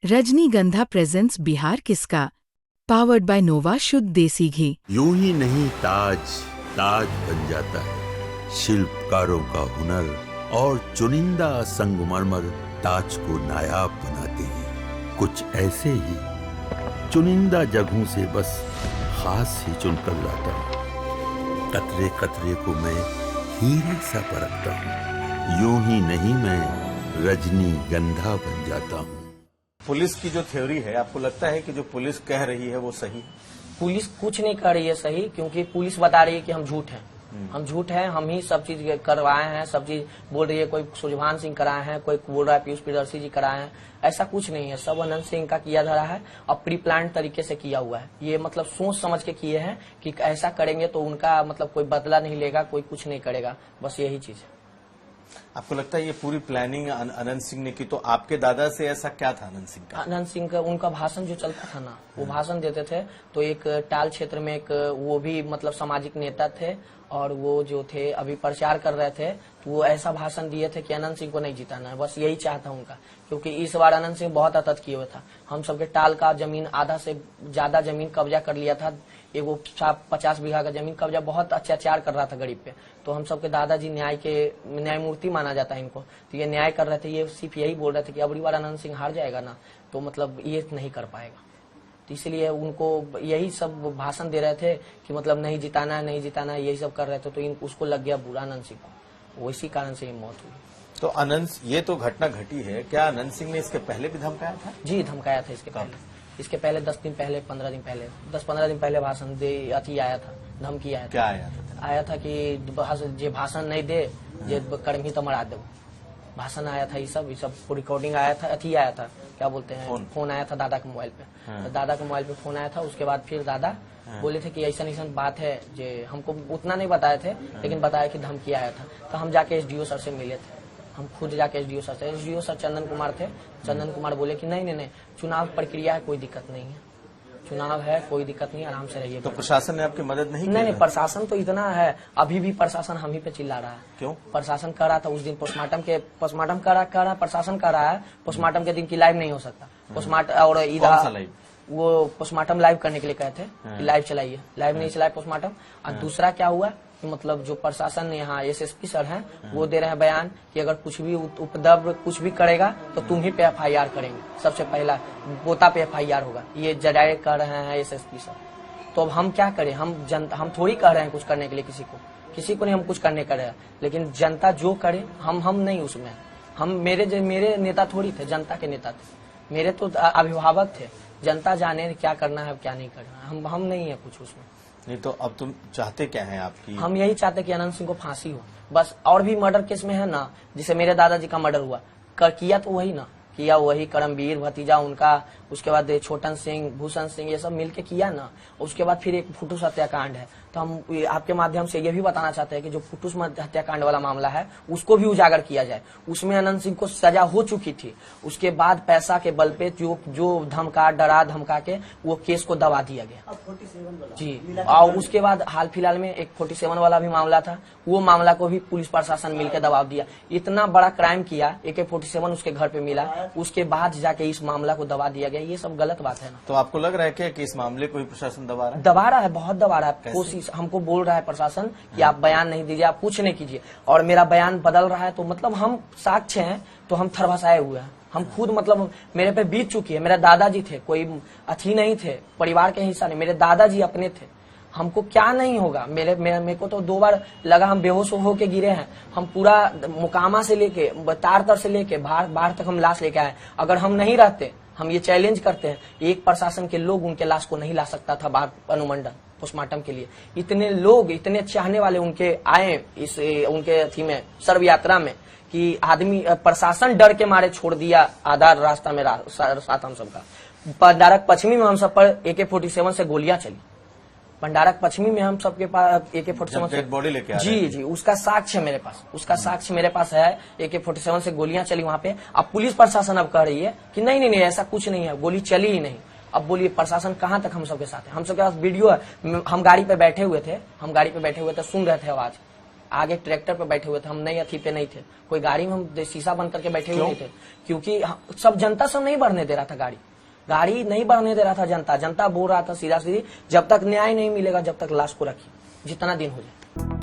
रजनीगंधा प्रेजेंट्स बिहार किसका, powered by नोवा शुद्ध देसी घी। यूं ही नहीं ताज ताज बन जाता है, शिल्पकारों का हुनर और चुनिंदा संगमरमर ताज को नायाब बनाते हैं। कुछ ऐसे ही चुनिंदा जगहों से बस खास ही चुनकर लाता हूँ। कतरे कतरे को मैं हीरे सा परखता हूँ। यूं ही नहीं मैं रजनीगंधा बन जाता हूँ। पुलिस की जो थ्योरी है, आपको लगता है कि जो पुलिस कह रही है वो सही है? पुलिस कुछ नहीं कर रही है सही, क्योंकि पुलिस बता रही है कि हम झूठ हैं। हम झूठ हैं, हम ही सब चीज करवाए हैं, सब चीज बोल रही है। कोई सुजभान सिंह कराए हैं, कोई बोल रहा है पीयूष प्रियदर्शी जी कराए हैं। ऐसा कुछ नहीं है, सब अनंत सिंह का किया धरा है और प्री प्लान तरीके से किया हुआ है। ये मतलब सोच समझ के किए हैं कि ऐसा करेंगे तो उनका मतलब कोई बदला नहीं लेगा, कोई कुछ नहीं करेगा, बस यही चीज है। आपको लगता है ये पूरी प्लानिंग अनंत सिंह ने की? तो आपके दादा से ऐसा क्या था अनंत सिंह का? अनंत सिंह का उनका भाषण जो चलता था ना, वो भाषण देते थे तो एक टाल क्षेत्र में एक वो भी मतलब सामाजिक नेता थे और वो जो थे अभी प्रचार कर रहे थे, तो वो ऐसा भाषण दिए थे कि अनंत सिंह को नहीं जिताना है। बस यही चाहता उनका, क्योंकि इस बार अनंत सिंह बहुत अतत किए हुए था। हम सबके टाल का जमीन आधा से ज्यादा जमीन कब्जा कर लिया था। एगो 50 बीघा का जमीन कब्जा, बहुत अत्याचार कर रहा था गरीब पे। तो हम सबके दादाजी न्यायमूर्ति माना जाता है इनको, तो ये न्याय कर रहे थे। ये सिर्फ यही बोल रहे थे कि अगली बार अनंत सिंह हार जाएगा ना तो मतलब ये नहीं कर पाएगा, तो इसलिए उनको यही सब भाषण दे रहे थे कि मतलब नहीं जिताना है, नहीं जिताना है, यही सब कर रहे थे। तो उसको लग गया बुरा अनंत सिंह को, इसी कारण से ये मौत हुई। तो अनंत, ये तो घटना घटी है, क्या अनंत सिंह ने इसके पहले भी धमकाया था? जी धमकाया था इसके पहले 10 दिन पहले, 15 दिन पहले, 10-15 दिन पहले भाषण दे अति आया था, धमकी आया था। क्या आया था? कि जे भाषण नहीं दे जे कर्मी तो मरा दे, भाषण आया था। ये सब रिकॉर्डिंग आया था, अति आया था, क्या बोलते हैं, फोन आया था दादा के मोबाइल पे। तो दादा के मोबाइल पे फोन आया था। उसके बाद फिर दादा बोले थे कि ऐसा बात है, जे हमको उतना नहीं बताए थे, लेकिन बताया कि धमकी आया था। तो हम जाके एसडीओ सर से मिले थे, हम खुद जाके एसडीओ सर चंदन कुमार थे। चंदन कुमार बोले कि नहीं, चुनाव प्रक्रिया है, कोई दिक्कत नहीं है, चुनाव है, कोई दिक्कत नहीं, आराम से रहिए। तो प्रशासन ने आपकी मदद नहीं की? नहीं, प्रशासन तो इतना है, अभी भी प्रशासन हम ही पे चिल्ला रहा है। क्यों? प्रशासन कर रहा था उस दिन पोस्टमार्टम कर रहा है, प्रशासन कर रहा है। पोस्टमार्टम के दिन की लाइव नहीं हो सकता पोस्टमार्टम, और इधर वो पोस्टमार्टम लाइव करने के लिए कहे थे कि लाइव चलाइए, लाइव नहीं चलाए पोस्टमार्टम। और दूसरा क्या हुआ कि मतलब जो प्रशासन यहाँ एसएसपी सर हैं, वो दे रहे हैं बयान कि अगर कुछ भी उपद्रव कुछ भी करेगा तो तुम ही पे एफआईआर करेंगे, सबसे पहला पोता पे एफआईआर होगा, ये डायरेक्ट कर रहे हैं एसएसपी सर। तो अब हम क्या करें? हम थोड़ी कह रहे हैं कुछ करने के लिए किसी को नहीं हम कुछ करने कर रहे हैं, लेकिन जनता जो करे हम नहीं उसमें। हम मेरे नेता थोड़ी थे, जनता के नेता थे, मेरे तो अभिभावक थे। जनता जाने क्या करना है क्या नहीं करना है, हम नहीं है कुछ उसमें। नहीं तो अब तुम चाहते क्या है आपकी? हम यही चाहते कि अनंत सिंह को फांसी हो बस। और भी मर्डर केस में है ना, जिसे मेरे दादाजी का मर्डर हुआ, किया तो वही ना, किया वही करमवीर भतीजा उनका, उसके बाद छोटन सिंह, भूषण सिंह, ये सब मिलके किया ना। उसके बाद फिर एक फुटूस हत्याकांड है। तो हम आपके माध्यम से ये भी बताना चाहते हैं कि जो फुटूस हत्याकांड वाला मामला है उसको भी उजागर किया जाए। उसमें अनंत सिंह को सजा हो चुकी थी, उसके बाद पैसा के बल पे जो डरा धमका के वो केस को दबा दिया गया जी। और उसके बाद हाल फिलहाल में एक 47 वाला भी मामला था, वो मामला को भी पुलिस प्रशासन मिलकर दबाव दिया। इतना बड़ा क्राइम किया, AK-47 उसके घर पे मिला, उसके बाद जाके इस मामला को दबा दिया गया। ये सब गलत बात है ना। तो आपको लग रहा है क्या कि इस मामले को ही प्रशासन दबा रहा है? बहुत दबा रहा है। कोशिश हमको बोल रहा है प्रशासन कि आप बयान नहीं दीजिए, आप कुछ नहीं कीजिए, और मेरा बयान बदल रहा है। तो मतलब हम साक्ष्य हैं, तो हम थरवसाए हुए हैं। हम खुद मतलब मेरे पे बीत चुकी है। मेरे दादाजी थे, कोई अथी नहीं थे, परिवार के हिस्सा नहीं, मेरे दादाजी अपने थे। हमको क्या नहीं होगा, मेरे को तो 2 बार लगा, हम बेहोश होके गिरे हैं। हम पूरा मुकामा से लेके तारतर से लेके बाहर तक हम लाश लेके आए। अगर हम नहीं रहते, हम ये चैलेंज करते हैं, एक प्रशासन के लोग उनके लाश को नहीं ला सकता था बाहर अनुमंडल पोस्टमार्टम के लिए। इतने लोग, इतने चाहने वाले उनके आए इस उनके अथी में, सर्व यात्रा में, कि आदमी प्रशासन डर के मारे छोड़ दिया आधा रास्ता में साथ हम सबका। पंडारक पश्चिमी में हम सब पर AK-47 से गोलियां चली। पंडारक पश्चिमी में हम सबके पास AK-47 से बॉडी लेके जी, उसका साक्ष्य मेरे पास, है। AK-47 से गोलियां चली वहां पे। अब पुलिस प्रशासन अब कह रही है कि नहीं ऐसा कुछ नहीं है, गोली चली ही नहीं। अब बोलिए प्रशासन कहां तक हम सबके साथ है? हम सबके पास वीडियो है। हम गाड़ी पे बैठे हुए थे, सुन रहे थे आवाज। आगे ट्रैक्टर पे बैठे हुए थे, हम नई अथी पे नहीं थे, कोई गाड़ी में हम शीशा बंद करके बैठे हुए नहीं थे, क्योंकि सब जनता सब नहीं बढ़ने दे रहा था, गाड़ी नहीं बढ़ने दे रहा था। जनता बोल रहा था सीधा सीधी, जब तक न्याय नहीं मिलेगा जब तक लाश को रखिए, जितना दिन हो जाए।